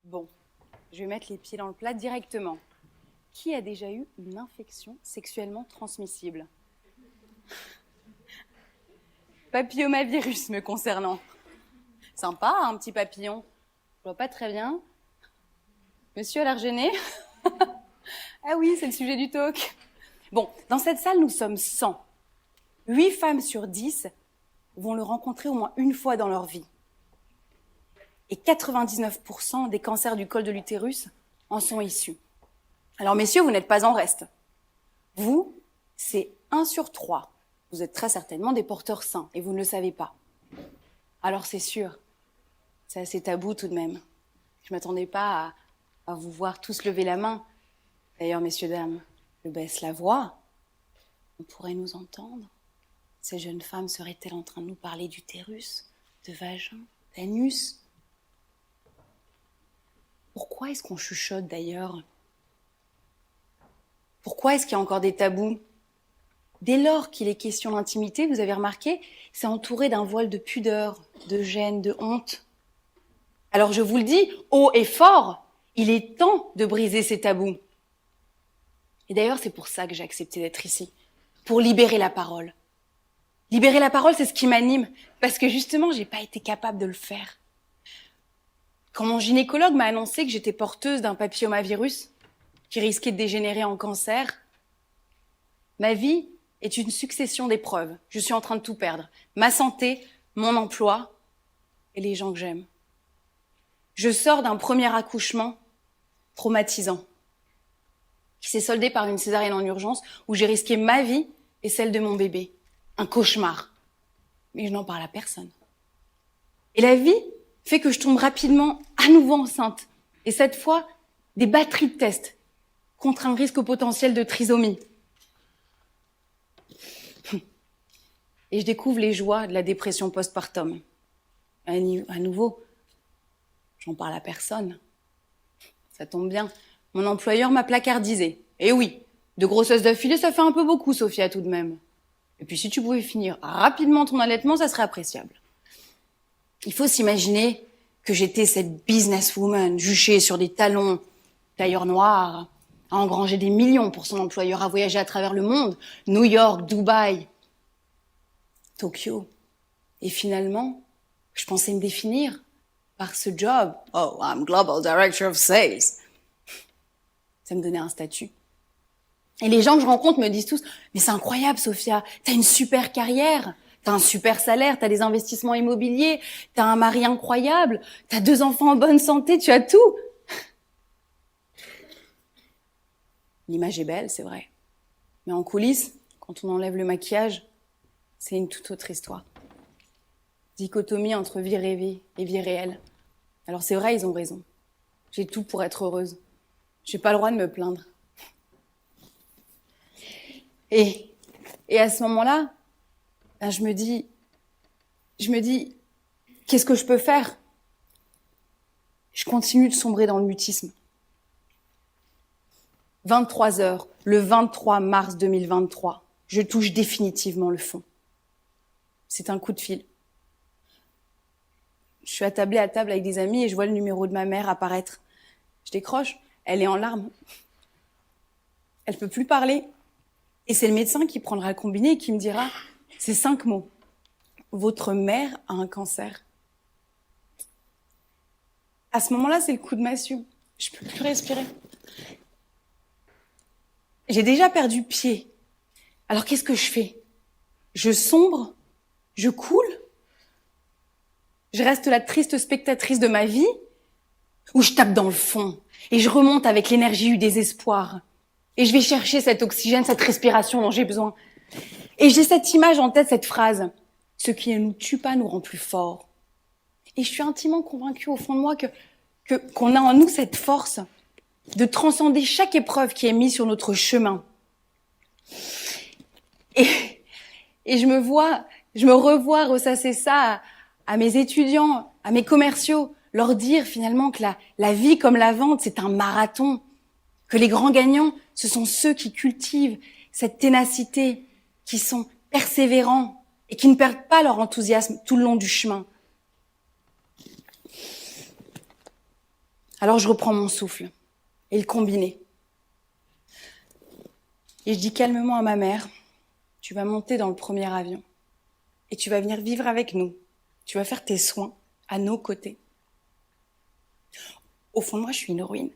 Bon, je vais mettre les pieds dans le plat directement. Qui a déjà eu une infection sexuellement transmissible? Papillomavirus me concernant. Sympa, un petit papillon. Je vois pas très bien. Monsieur a l'air gêné. Ah oui, c'est le sujet du talk. Bon, dans cette salle, nous sommes 100. 8 femmes sur 10 vont le rencontrer au moins une fois dans leur vie. Et 99% des cancers du col de l'utérus en sont issus. Alors messieurs, vous n'êtes pas en reste. Vous, c'est 1 sur 3. Vous êtes très certainement des porteurs sains et vous ne le savez pas. Alors c'est sûr, c'est assez tabou tout de même. Je m'attendais pas à vous voir tous lever la main. D'ailleurs, messieurs, dames, je baisse la voix. On pourrait nous entendre. Ces jeunes femmes seraient-elles en train de nous parler d'utérus, de vagin, d'anus? Pourquoi est-ce qu'on chuchote d'ailleurs? Pourquoi est-ce qu'il y a encore des tabous? Dès lors qu'il est question d'intimité, vous avez remarqué, c'est entouré d'un voile de pudeur, de gêne, de honte. Alors je vous le dis, haut et fort, il est temps de briser ces tabous. Et d'ailleurs, c'est pour ça que j'ai accepté d'être ici, pour libérer la parole. Libérer la parole, c'est ce qui m'anime, parce que justement, j'ai pas été capable de le faire. Quand mon gynécologue m'a annoncé que j'étais porteuse d'un papillomavirus qui risquait de dégénérer en cancer, ma vie est une succession d'épreuves. Je suis en train de tout perdre. Ma santé, mon emploi et les gens que j'aime. Je sors d'un premier accouchement traumatisant qui s'est soldé par une césarienne en urgence où j'ai risqué ma vie et celle de mon bébé. Un cauchemar. Mais je n'en parle à personne. Et la vie fait que je tombe rapidement à nouveau enceinte. Et cette fois, des batteries de tests contre un risque potentiel de trisomie. Et je découvre les joies de la dépression postpartum. À nouveau, j'en parle à personne. Ça tombe bien, mon employeur m'a placardisé. Et oui, 2 grossesses d'affilée, ça fait un peu beaucoup, Sophia, tout de même. Et puis si tu pouvais finir rapidement ton allaitement, ça serait appréciable. Il faut s'imaginer que j'étais cette businesswoman juchée sur des talons, tailleur noir, à engranger des millions pour son employeur, à voyager à travers le monde, New York, Dubaï, Tokyo. Et finalement, je pensais me définir par ce job. Oh, I'm Global Director of Sales. Ça me donnait un statut. Et les gens que je rencontre me disent tous, mais c'est incroyable, Sophia, t'as une super carrière, t'as un super salaire, t'as des investissements immobiliers, t'as un mari incroyable, t'as 2 enfants en bonne santé, tu as tout. L'image est belle, c'est vrai. Mais en coulisses, quand on enlève le maquillage, c'est une toute autre histoire. Dichotomie entre vie rêvée et vie réelle. Alors c'est vrai, ils ont raison. J'ai tout pour être heureuse. J'ai pas le droit de me plaindre. Et à ce moment-là, ben je me dis, qu'est-ce que je peux faire? Je continue de sombrer dans le mutisme. 23 heures, le 23 mars 2023, je touche définitivement le fond. C'est un coup de fil. Je suis attablée à table avec des amis et je vois le numéro de ma mère apparaître. Je décroche, elle est en larmes. Elle peut plus parler. Et c'est le médecin qui prendra le combiné et qui me dira ces 5 mots. Votre mère a un cancer. À ce moment-là, c'est le coup de massue. Je peux plus respirer. J'ai déjà perdu pied. Alors qu'est-ce que je fais? Je sombre? Je coule? Je reste la triste spectatrice de ma vie? Ou je tape dans le fond et je remonte avec l'énergie du désespoir? Et je vais chercher cet oxygène, cette respiration dont j'ai besoin. Et j'ai cette image en tête, cette phrase. Ce qui ne nous tue pas nous rend plus forts. Et je suis intimement convaincue au fond de moi qu'on a en nous cette force de transcender chaque épreuve qui est mise sur notre chemin. Et je me revois ressasser ça à mes étudiants, à mes commerciaux, leur dire finalement que la vie comme la vente, c'est un marathon. Que les grands gagnants, ce sont ceux qui cultivent cette ténacité, qui sont persévérants, et qui ne perdent pas leur enthousiasme tout le long du chemin. Alors je reprends mon souffle et le combiné. Et je dis calmement à ma mère, tu vas monter dans le premier avion et tu vas venir vivre avec nous. Tu vas faire tes soins à nos côtés. Au fond de moi, je suis une héroïne.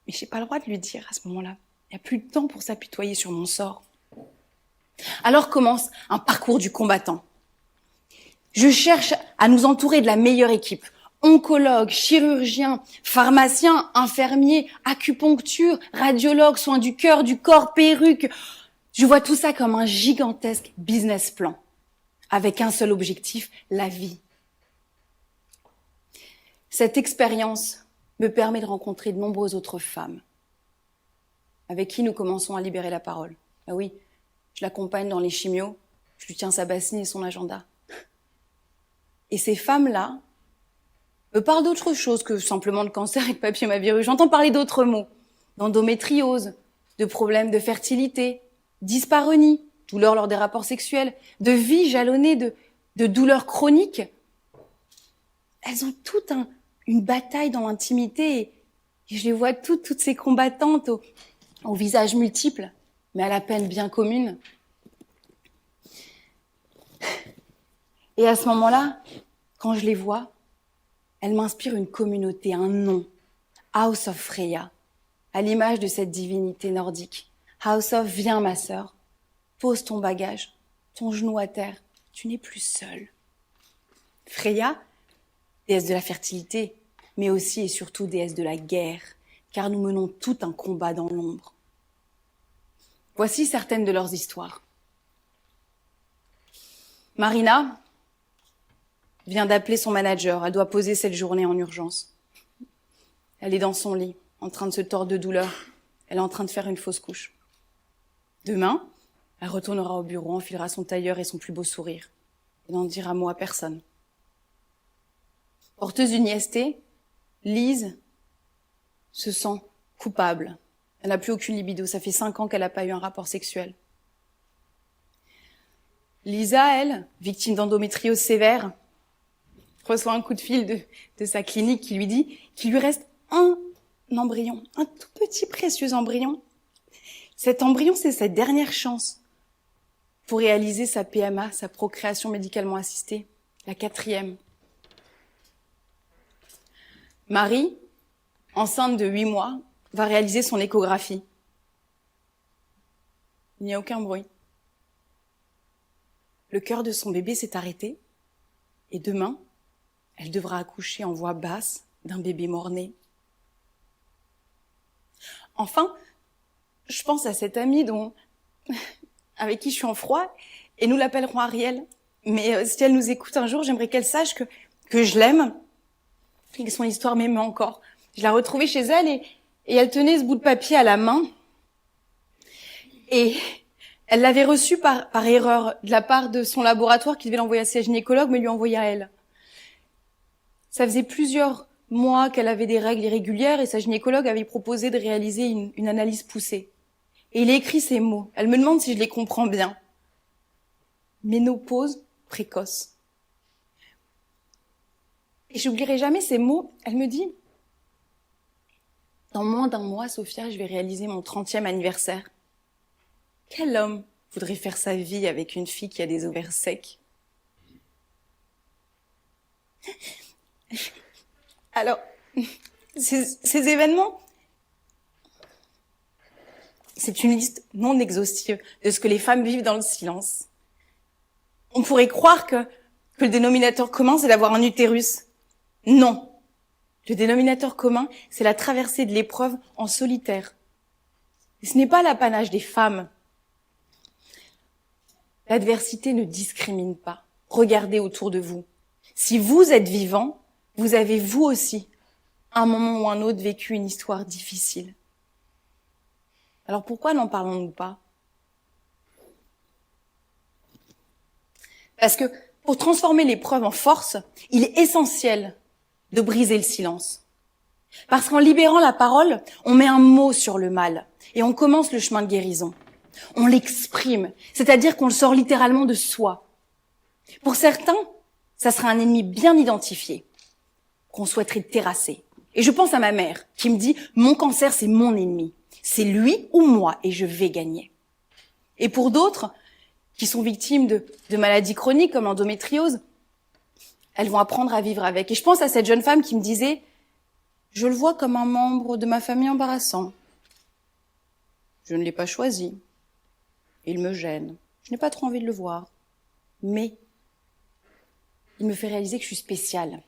Mais je n'ai pas le droit de lui dire à ce moment-là. Il n'y a plus de temps pour s'apitoyer sur mon sort. Alors commence un parcours du combattant. Je cherche à nous entourer de la meilleure équipe. Oncologues, chirurgiens, pharmaciens, infirmiers, acupuncture, radiologues, soins du cœur, du corps, perruques. Je vois tout ça comme un gigantesque business plan, avec un seul objectif, la vie. Cette expérience me permet de rencontrer de nombreuses autres femmes, avec qui nous commençons à libérer la parole. Ah oui, je l'accompagne dans les chimios, je lui tiens sa bassine et son agenda. Et ces femmes-là me parlent d'autre chose que simplement de cancer et de papillomavirus. J'entends parler d'autres mots, d'endométriose, de problèmes de fertilité, d'hyspareunie, douleurs lors des rapports sexuels, de vie jalonnée de douleurs chroniques. Elles ont toute une bataille dans l'intimité et je les vois toutes ces combattantes au visage multiple, mais à la peine bien commune. Et à ce moment-là, quand je les vois, elles m'inspirent une communauté, un nom, House of Freya, à l'image de cette divinité nordique. House of, viens ma sœur, pose ton bagage, ton genou à terre, tu n'es plus seule. Freya, déesse de la fertilité, mais aussi et surtout déesse de la guerre, car nous menons tout un combat dans l'ombre. Voici certaines de leurs histoires. Marina vient d'appeler son manager. Elle doit poser cette journée en urgence. Elle est dans son lit, en train de se tordre de douleur. Elle est en train de faire une fausse couche. Demain, elle retournera au bureau, enfilera son tailleur et son plus beau sourire. Et n'en dira mot à personne. Porteuse d'une IST, Lise se sent coupable. Elle n'a plus aucune libido. Ça fait 5 ans qu'elle n'a pas eu un rapport sexuel. Lisa, elle, victime d'endométriose sévère, reçoit un coup de fil de sa clinique qui lui dit qu'il lui reste un embryon, un tout petit précieux embryon. Cet embryon, c'est sa dernière chance pour réaliser sa PMA, sa procréation médicalement assistée, la 4e. Marie, enceinte de 8 mois, va réaliser son échographie. Il n'y a aucun bruit. Le cœur de son bébé s'est arrêté et demain, elle devra accoucher en voix basse d'un bébé mort-né. Enfin, je pense à cette amie avec qui je suis en froid et nous l'appellerons Ariel. Mais si elle nous écoute un jour, j'aimerais qu'elle sache que je l'aime et que son histoire m'aime encore. Je l'ai retrouvée chez elle et elle tenait ce bout de papier à la main. Et elle l'avait reçu par erreur de la part de son laboratoire qui devait l'envoyer à sa gynécologue, mais lui envoyer à elle. Ça faisait plusieurs mois qu'elle avait des règles irrégulières et sa gynécologue avait proposé de réaliser une analyse poussée. Et il a écrit ces mots. Elle me demande si je les comprends bien. Ménopause précoce. Et j'oublierai jamais ces mots. Elle me dit, dans moins d'1 mois, Sophia, je vais réaliser mon 30e anniversaire. Quel homme voudrait faire sa vie avec une fille qui a des ovaires secs? Alors, ces événements, c'est une liste non exhaustive de ce que les femmes vivent dans le silence. On pourrait croire que le dénominateur commun, c'est d'avoir un utérus. Non. Le dénominateur commun, c'est la traversée de l'épreuve en solitaire. Et ce n'est pas l'apanage des femmes. L'adversité ne discrimine pas. Regardez autour de vous. Si vous êtes vivant, vous avez vous aussi, à un moment ou un autre, vécu une histoire difficile. Alors pourquoi n'en parlons-nous pas? Parce que pour transformer l'épreuve en force, il est essentiel de briser le silence. Parce qu'en libérant la parole, on met un mot sur le mal et on commence le chemin de guérison. On l'exprime, c'est-à-dire qu'on le sort littéralement de soi. Pour certains, ça sera un ennemi bien identifié, qu'on souhaiterait terrasser. Et je pense à ma mère, qui me dit « Mon cancer, c'est mon ennemi. C'est lui ou moi, et je vais gagner. » Et pour d'autres, qui sont victimes de maladies chroniques comme l'endométriose, elles vont apprendre à vivre avec. Et je pense à cette jeune femme qui me disait « Je le vois comme un membre de ma famille embarrassant. Je ne l'ai pas choisi. Il me gêne. Je n'ai pas trop envie de le voir. Mais il me fait réaliser que je suis spéciale.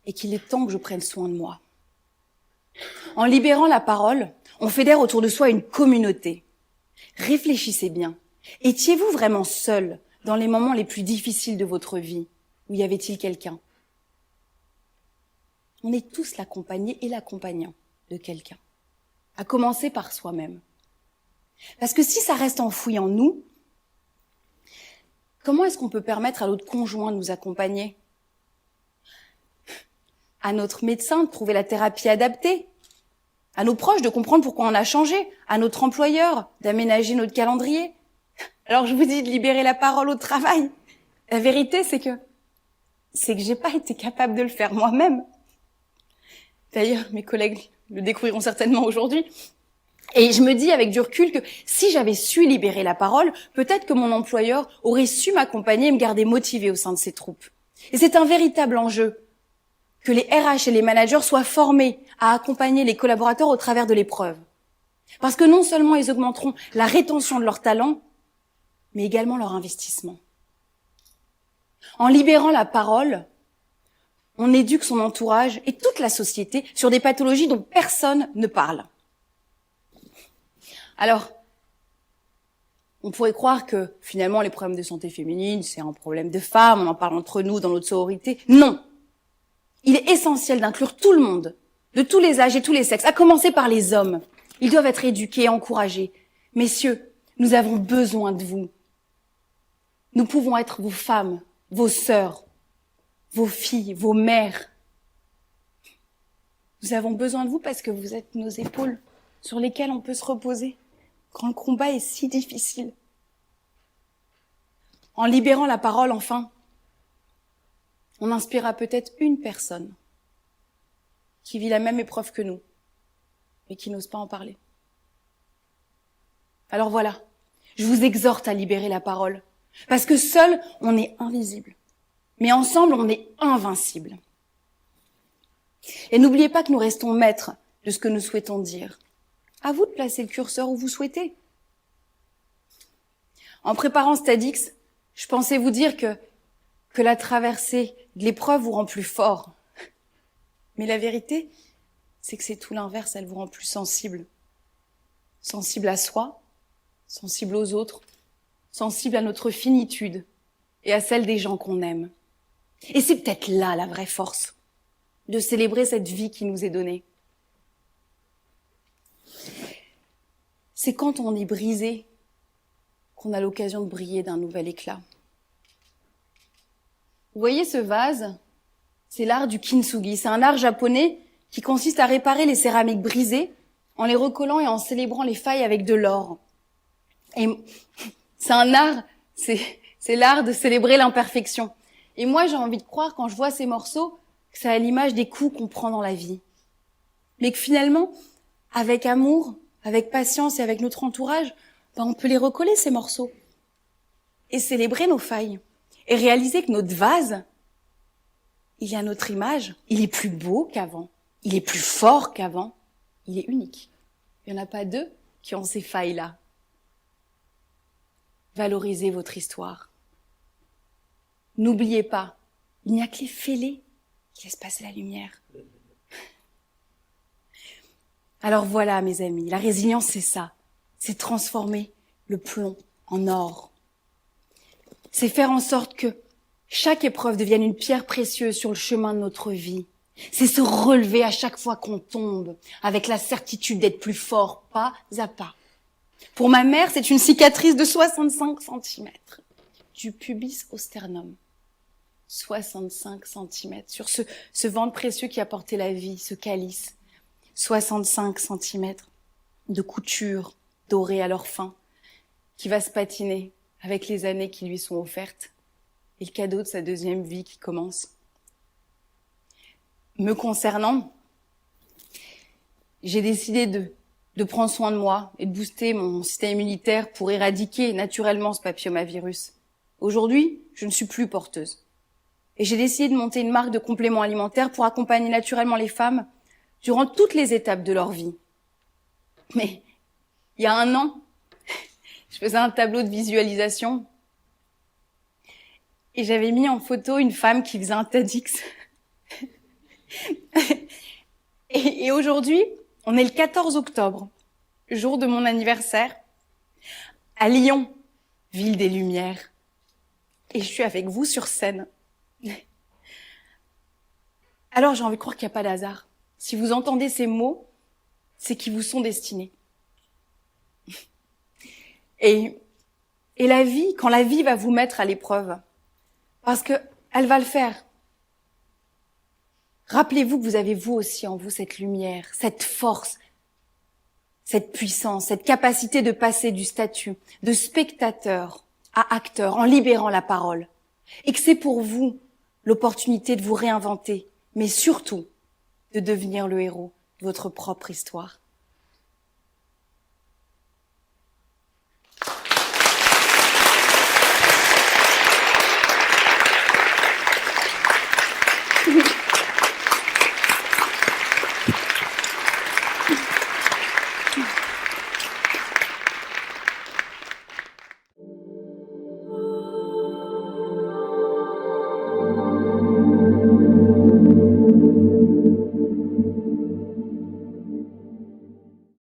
Et qu'il est temps que je prenne soin de moi. » En libérant la parole, on fédère autour de soi une communauté. Réfléchissez bien. Étiez-vous vraiment seul dans les moments les plus difficiles de votre vie? Ou y avait-il quelqu'un? On est tous l'accompagné et l'accompagnant de quelqu'un. À commencer par soi-même. Parce que si ça reste enfoui en nous, comment est-ce qu'on peut permettre à notre conjoint de nous accompagner? À notre médecin de trouver la thérapie adaptée? À nos proches de comprendre pourquoi on a changé? À notre employeur d'aménager notre calendrier? Alors je vous dis de libérer la parole au travail. La vérité, c'est que j'ai pas été capable de le faire moi-même. D'ailleurs, mes collègues le découvriront certainement aujourd'hui. Et je me dis avec du recul que si j'avais su libérer la parole, peut-être que mon employeur aurait su m'accompagner et me garder motivée au sein de ses troupes. Et c'est un véritable enjeu que les RH et les managers soient formés à accompagner les collaborateurs au travers de l'épreuve. Parce que non seulement ils augmenteront la rétention de leurs talents, mais également leur investissement. En libérant la parole, on éduque son entourage et toute la société sur des pathologies dont personne ne parle. Alors, on pourrait croire que finalement les problèmes de santé féminine, c'est un problème de femmes, on en parle entre nous dans notre sororité. Non! Il est essentiel d'inclure tout le monde, de tous les âges et tous les sexes, à commencer par les hommes. Ils doivent être éduqués et encouragés. Messieurs, nous avons besoin de vous. Nous pouvons être vos femmes, vos sœurs, vos filles, vos mères. Nous avons besoin de vous parce que vous êtes nos épaules sur lesquelles on peut se reposer quand le combat est si difficile. En libérant la parole, enfin, on inspirera peut-être une personne qui vit la même épreuve que nous, mais qui n'ose pas en parler. Alors voilà, je vous exhorte à libérer la parole, parce que seul, on est invisible, mais ensemble, on est invincible. Et n'oubliez pas que nous restons maîtres de ce que nous souhaitons dire. À vous de placer le curseur où vous souhaitez. En préparant Stadix, je pensais vous dire que la traversée de l'épreuve vous rend plus fort. Mais la vérité, c'est que c'est tout l'inverse, elle vous rend plus sensible. Sensible à soi, sensible aux autres, sensible à notre finitude et à celle des gens qu'on aime. Et c'est peut-être là la vraie force, de célébrer cette vie qui nous est donnée. C'est quand on est brisé qu'on a l'occasion de briller d'un nouvel éclat. Vous voyez ce vase? C'est l'art du kintsugi. C'est un art japonais qui consiste à réparer les céramiques brisées en les recollant et en célébrant les failles avec de l'or. Et c'est un art, c'est l'art de célébrer l'imperfection. Et moi, j'ai envie de croire, quand je vois ces morceaux, que c'est à l'image des coups qu'on prend dans la vie. Mais que finalement, avec amour, avec patience et avec notre entourage, on peut les recoller, ces morceaux. Et célébrer nos failles. Et réaliser que notre vase, il y a notre image, il est plus beau qu'avant, il est plus fort qu'avant, il est unique. Il n'y en a pas deux qui ont ces failles-là. Valorisez votre histoire. N'oubliez pas, il n'y a que les fêlés qui laissent passer la lumière. Alors voilà, mes amis, la résilience, c'est ça. C'est transformer le plomb en or. C'est faire en sorte que chaque épreuve devienne une pierre précieuse sur le chemin de notre vie. C'est se relever à chaque fois qu'on tombe, avec la certitude d'être plus fort, pas à pas. Pour ma mère, c'est une cicatrice de 65 cm, du pubis au sternum. 65 cm, sur ce ventre précieux qui a porté la vie, ce calice. 65 cm de couture dorée à leur fin, qui va se patiner avec les années qui lui sont offertes et le cadeau de sa deuxième vie qui commence. Me concernant, j'ai décidé de prendre soin de moi et de booster mon système immunitaire pour éradiquer naturellement ce papillomavirus. Aujourd'hui, je ne suis plus porteuse. Et j'ai décidé de monter une marque de compléments alimentaires pour accompagner naturellement les femmes durant toutes les étapes de leur vie. Mais il y a 1 an, je faisais un tableau de visualisation et j'avais mis en photo une femme qui faisait un TEDx. Et aujourd'hui, on est le 14 octobre, jour de mon anniversaire, à Lyon, ville des Lumières. Et je suis avec vous sur scène. Alors j'ai envie de croire qu'il n'y a pas d'hasard. Si vous entendez ces mots, c'est qu'ils vous sont destinés. Et la vie, quand la vie va vous mettre à l'épreuve, parce que elle va le faire. Rappelez-vous que vous avez vous aussi en vous cette lumière, cette force, cette puissance, cette capacité de passer du statut de spectateur à acteur en libérant la parole. Et que c'est pour vous l'opportunité de vous réinventer, mais surtout de devenir le héros de votre propre histoire.